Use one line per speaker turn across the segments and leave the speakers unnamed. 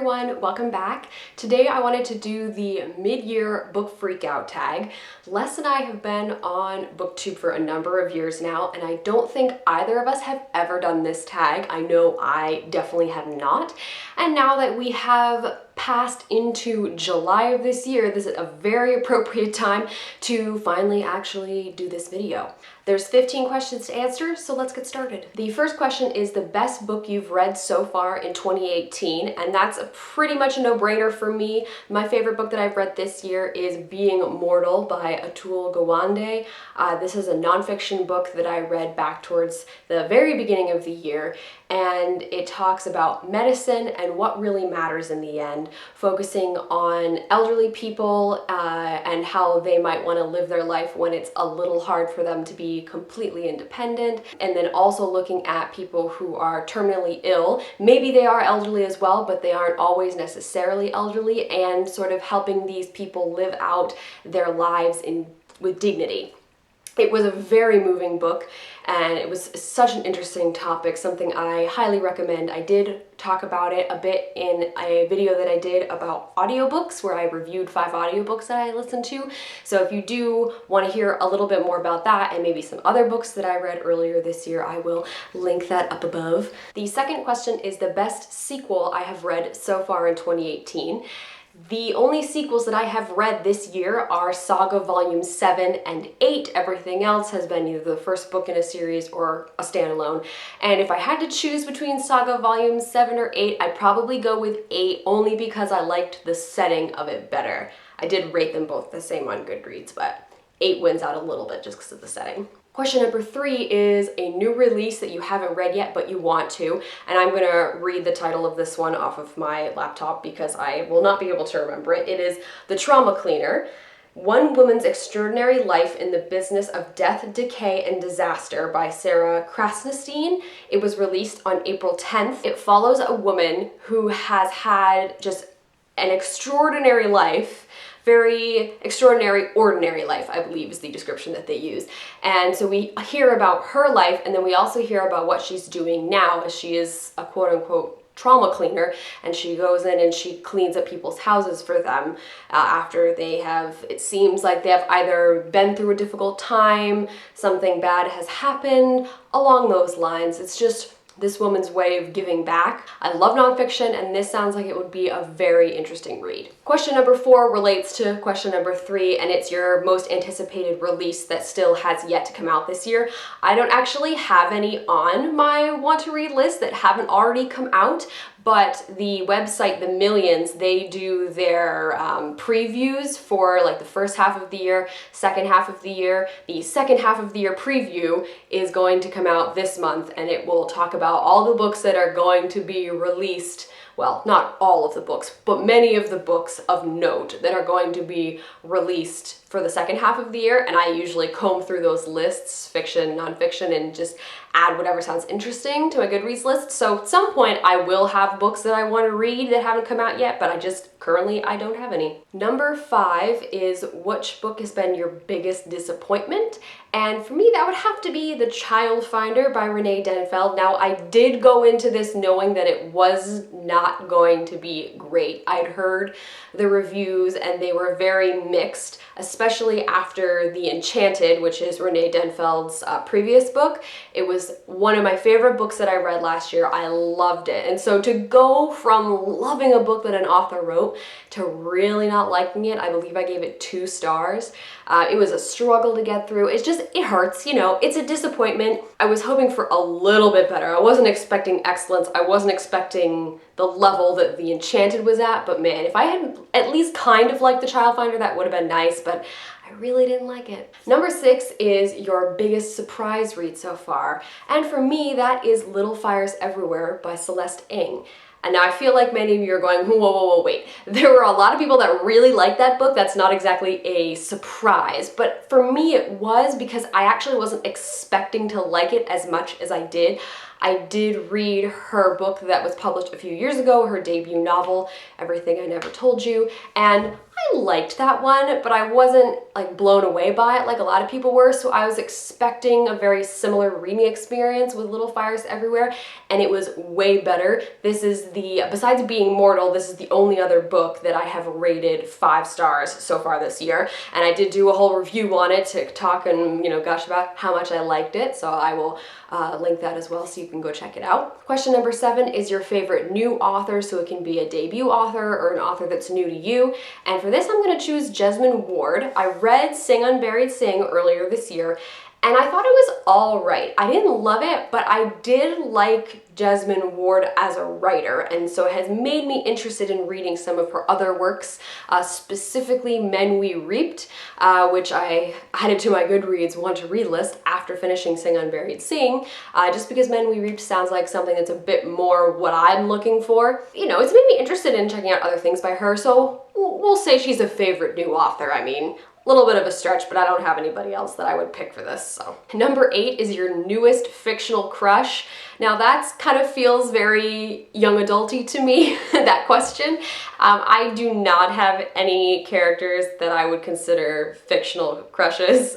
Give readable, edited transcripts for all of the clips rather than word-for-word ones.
everyone, welcome back. Today I wanted to do the mid-year book freakout tag. Les and I have been on BookTube for a number of years now, and I don't think either of us have ever done this tag. I know I definitely have not. And now that we have passed into July of this year, this is a very appropriate time to finally actually do this video. There's 15 questions to answer, so let's get started. The first question is the best book you've read so far in 2018, and that's pretty much a no-brainer for me. My favorite book that I've read this year is Being Mortal by Atul Gawande. This is a nonfiction book that I read back towards the very beginning of the year, and it talks about medicine and what really matters in the end, focusing on elderly people and how they might want to live their life when it's a little hard for them to be completely independent, and then also looking at people who are terminally ill. Maybe they are elderly as well, but they aren't always necessarily elderly, and sort of helping these people live out their lives with dignity. It was a very moving book, and it was such an interesting topic, something I highly recommend. I did talk about it a bit in a video that I did about audiobooks, where I reviewed 5 audiobooks that I listened to. So if you do want to hear a little bit more about that and maybe some other books that I read earlier this year, I will link that up above. The second question is the best sequel I have read so far in 2018. The only sequels that I have read this year are Saga Volumes 7 and 8. Everything else has been either the first book in a series or a standalone. And if I had to choose between Saga Volumes 7 or 8, I'd probably go with 8, only because I liked the setting of it better. I did rate them both the same on Goodreads, but 8 wins out a little bit just because of the setting. Question number 3 is a new release that you haven't read yet, but you want to. And I'm going to read the title of this one off of my laptop because I will not be able to remember it. It is The Trauma Cleaner: One Woman's Extraordinary Life in the Business of Death, Decay, and Disaster by Sarah Krasnostein. It was released on April 10th. It follows a woman who has had just an extraordinary life. Very extraordinary, ordinary life, I believe is the description that they use. And so we hear about her life, and then we also hear about what she's doing now, as she is a quote-unquote trauma cleaner, and she goes in and she cleans up people's houses for them after they have, it seems like they have either been through a difficult time, something bad has happened, along those lines. It's just this woman's way of giving back. I love nonfiction, and this sounds like it would be a very interesting read. Question number 4 relates to question number 3, and it's your most anticipated release that still has yet to come out this year. I don't actually have any on my want to read list that haven't already come out, but the website, The Millions, they do their previews for like the first half of the year, second half of the year. The second half of the year preview is going to come out this month, and it will talk about all the books that are going to be released. Well, not all of the books, but many of the books of note that are going to be released for the second half of the year, and I usually comb through those lists, fiction, nonfiction, and just add whatever sounds interesting to my Goodreads list. So at some point I will have books that I want to read that haven't come out yet, but currently I don't have any. Number 5 is which book has been your biggest disappointment? And for me, that would have to be The Child Finder by Renee Denfeld. Now, I did go into this knowing that it was not going to be great. I'd heard the reviews and they were very mixed, especially after The Enchanted, which is Renee Denfeld's previous book. It was one of my favorite books that I read last year. I loved it. And so to go from loving a book that an author wrote to really not liking it, I believe I gave it 2 stars. It was a struggle to get through. It hurts, you know, it's a disappointment. I was hoping for a little bit better. I wasn't expecting excellence. I wasn't expecting the level that The Enchanted was at, but man, if I had at least kind of liked The Child Finder, that would have been nice, but I really didn't like it. Number 6 is your biggest surprise read so far, and for me, that is Little Fires Everywhere by Celeste Ng. And now I feel like many of you are going, whoa, wait. There were a lot of people that really liked that book. That's not exactly a surprise, but for me it was, because I actually wasn't expecting to like it as much as I did. I did read her book that was published a few years ago, her debut novel, Everything I Never Told You, and I liked that one, but I wasn't like blown away by it like a lot of people were, so I was expecting a very similar reading experience with Little Fires Everywhere, and it was way better. This is besides being mortal, this is the only other book that I have rated 5 stars so far this year, and I did do a whole review on it to talk and, gush about how much I liked it, so I will link that as well so you can go check it out. Question number 7 is your favorite new author, so it can be a debut author or an author that's new to you. And for this, I'm going to choose Jesmyn Ward. I read Sing Unburied Sing earlier this year, and I thought it was all right. I didn't love it, but I did like Jesmyn Ward as a writer, and so it has made me interested in reading some of her other works, specifically Men We Reaped, which I added to my Goodreads want to read list after finishing Sing Unburied Sing, just because Men We Reaped sounds like something that's a bit more what I'm looking for. It's made me interested in checking out other things by her, so we'll say she's a favorite new author. I mean, a little bit of a stretch, but I don't have anybody else that I would pick for this, so. Number 8 is your newest fictional crush. Now that kind of feels very young adulty to me, that question. I do not have any characters that I would consider fictional crushes.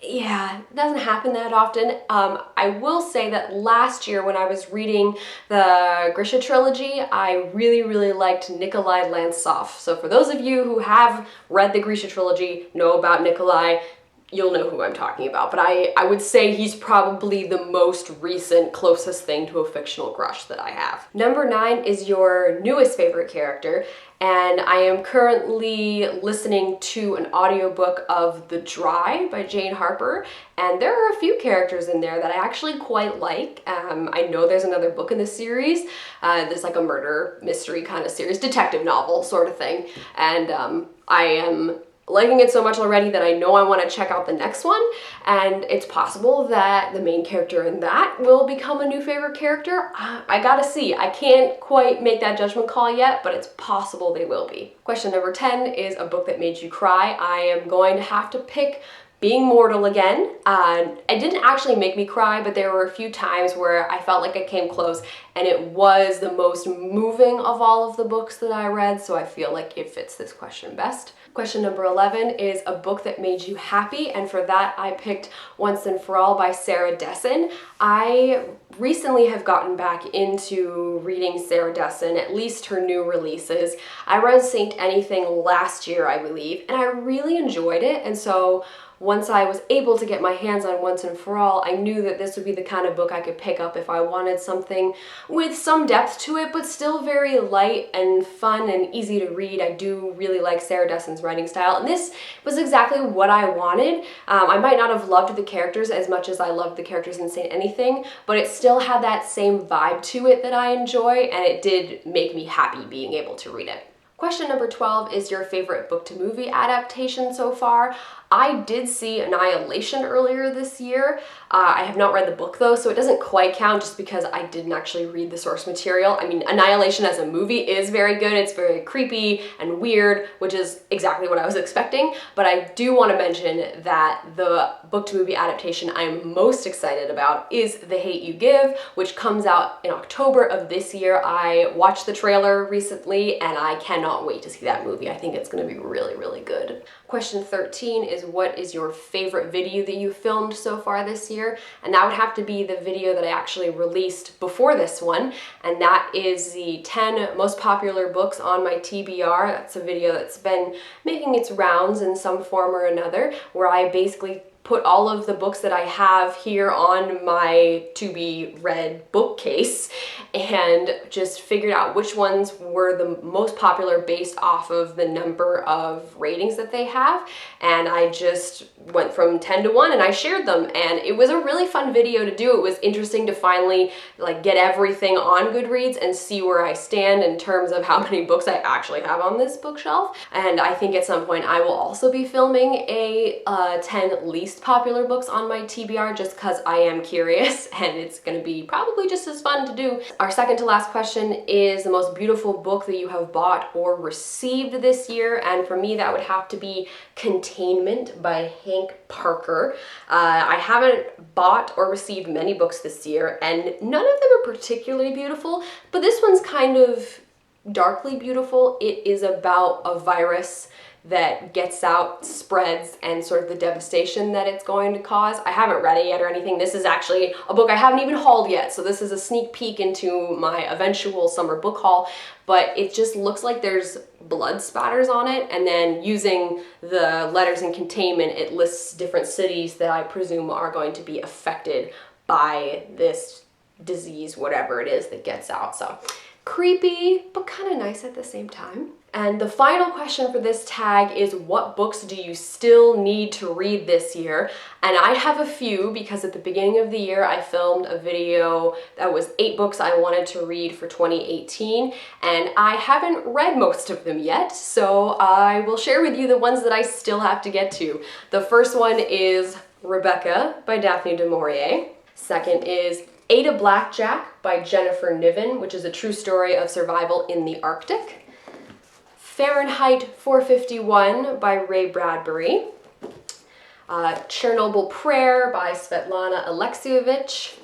Yeah, it doesn't happen that often. I will say that last year when I was reading the Grisha trilogy, I really, really liked Nikolai Lantsov. So for those of you who have read the Grisha trilogy, know about Nikolai, you'll know who I'm talking about. But I would say he's probably the most recent, closest thing to a fictional crush that I have. Number 9 is your newest favorite character, and I am currently listening to an audiobook of The Dry by Jane Harper, and there are a few characters in there that I actually quite like. I know there's another book in the series. There's like a murder mystery kind of series, detective novel sort of thing, and I am liking it so much already that I know I want to check out the next one, and it's possible that the main character in that will become a new favorite character. I gotta see. I can't quite make that judgment call yet, but it's possible they will be. Question number 10 is a book that made you cry. I am going to have to pick Being Mortal again. It didn't actually make me cry, but there were a few times where I felt like I came close, and it was the most moving of all of the books that I read, so I feel like it fits this question best. Question number 11 is a book that made you happy, and for that I picked Once and For All by Sarah Dessen. I recently have gotten back into reading Sarah Dessen, at least her new releases. I read Saint Anything last year, I believe, and I really enjoyed it, and so once I was able to get my hands on Once and For All, I knew that this would be the kind of book I could pick up if I wanted something with some depth to it, but still very light and fun and easy to read. I do really like Sarah Dessen's writing style, and this was exactly what I wanted. I might not have loved the characters as much as I loved the characters in Saint Anything, but it still had that same vibe to it that I enjoy, and it did make me happy being able to read it. Question number 12 is your favorite book to movie adaptation so far. I did see Annihilation earlier this year. I have not read the book though, so it doesn't quite count just because I didn't actually read the source material. I mean, Annihilation as a movie is very good. It's very creepy and weird, which is exactly what I was expecting. But I do want to mention that the book to movie adaptation I'm most excited about is The Hate You Give, which comes out in October of this year. I watched the trailer recently and I cannot wait to see that movie. I think it's going to be really, really good. Question 13 is what is your favorite video that you filmed so far this year? And that would have to be the video that I actually released before this one, and that is the 10 most popular books on my TBR. That's a video that's been making its rounds in some form or another, where I basically put all of the books that I have here on my to-be-read bookcase and just figured out which ones were the most popular based off of the number of ratings that they have. And I just went from 10 to 1 and I shared them, and it was a really fun video to do. It was interesting to finally get everything on Goodreads and see where I stand in terms of how many books I actually have on this bookshelf. And I think at some point I will also be filming a 10 least popular books on my TBR just because I am curious, and it's going to be probably just as fun to do. Our second to last question is the most beautiful book that you have bought or received this year, and for me that would have to be Containment by Hank Parker. I haven't bought or received many books this year, and none of them are particularly beautiful, but this one's kind of darkly beautiful. It is about a virus that gets out, spreads, and sort of the devastation that it's going to cause. I haven't read it yet or anything. This is actually a book I haven't even hauled yet, so this is a sneak peek into my eventual summer book haul, but it just looks like there's blood spatters on it, and then using the letters in containment, it lists different cities that I presume are going to be affected by this disease, whatever it is that gets out. So creepy, but kind of nice at the same time. And the final question for this tag is, what books do you still need to read this year? And I have a few, because at the beginning of the year I filmed a video that was 8 books I wanted to read for 2018, and I haven't read most of them yet, so I will share with you the ones that I still have to get to. The first one is Rebecca by Daphne du Maurier. Second is Ada Blackjack by Jennifer Niven, which is a true story of survival in the Arctic. Fahrenheit 451 by Ray Bradbury. Chernobyl Prayer by Svetlana Alexievich.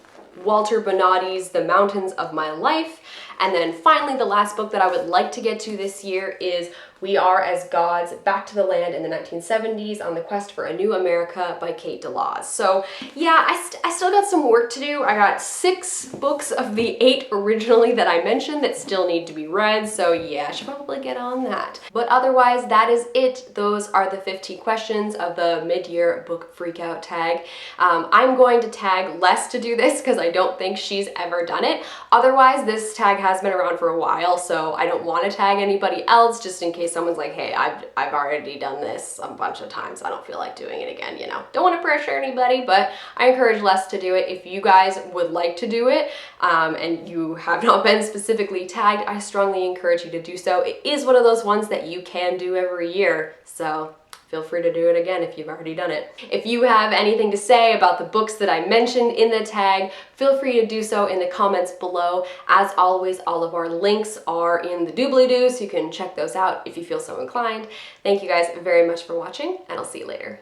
Walter Bonatti's The Mountains of My Life. And then finally, the last book that I would like to get to this year is We Are as Gods, Back to the Land in the 1970s on the Quest for a New America by Kate DeLawes. So yeah, I still got some work to do. I got 6 books of the 8 originally that I mentioned that still need to be read, so yeah, I should probably get on that. But otherwise, that is it. Those are the 50 questions of the mid-year book freakout tag. I'm going to tag Les to do this because I don't think she's ever done it. Otherwise, this tag has been around for a while, so I don't want to tag anybody else just in case someone's like, hey, I've already done this a bunch of times. I don't feel like doing it again, you know. Don't want to pressure anybody, but I encourage Les to do it. If you guys would like to do it and you have not been specifically tagged, I strongly encourage you to do so. It is one of those ones that you can do every year, so feel free to do it again if you've already done it. If you have anything to say about the books that I mentioned in the tag, feel free to do so in the comments below. As always, all of our links are in the doobly-doo, so you can check those out if you feel so inclined. Thank you guys very much for watching, and I'll see you later.